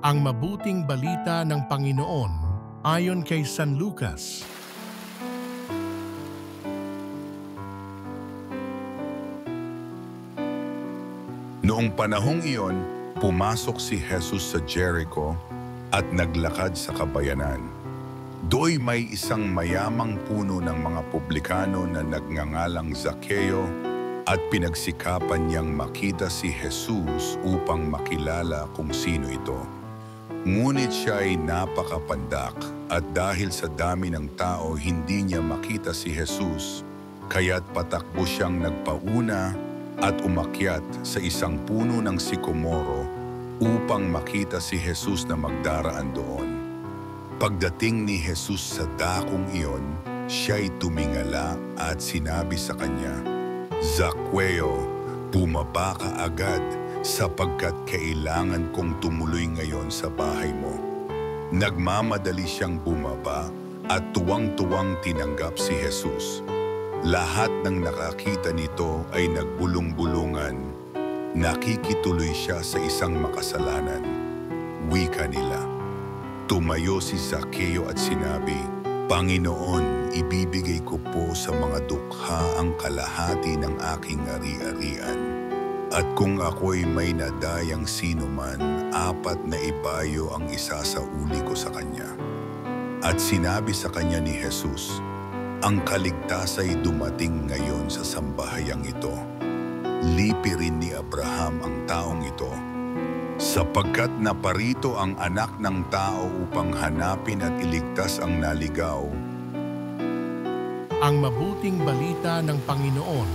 Ang mabuting balita ng Panginoon ayon kay San Lucas. Noong panahong iyon, pumasok si Jesus sa Jericho at naglakad sa kabayanan. Do'y may isang mayamang puno ng mga publikano na nagngangalang Zaccheo at pinagsikapan niyang makita si Jesus upang makilala kung sino ito. Ngunit siya ay napakapandak at dahil sa dami ng tao hindi niya makita si Jesus, kaya't patakbo siyang nagpauna at umakyat sa isang puno ng sikomoro upang makita si Jesus na magdaraan doon. Pagdating ni Jesus sa dakong iyon, siya'y tumingala at sinabi sa kanya, "Zaccheo, bumaba ka agad sapagkat kailangan kong tumuloy ngayon sa bahay mo." Nagmamadali siyang bumaba at tuwang-tuwang tinanggap si Jesus. Lahat ng nakakita nito ay nagbulong-bulungan. Nakikituloy siya sa isang makasalanan. Wika nila. Tumayo si Zaccheo at sinabi, "Panginoon, ibibigay ko po sa mga dukha ang kalahati ng aking ari-arian. At kung ako'y may nadayang sinuman, 4 na ibayo ang isasauli ko sa kanya." At sinabi sa kanya ni Jesus, "Ang kaligtasay dumating ngayon sa sambahayang ito. Lipi rin ni Abraham ang taong ito, sapagkat naparito ang Anak ng Tao upang hanapin at iligtas ang naligaw." Ang mabuting balita ng Panginoon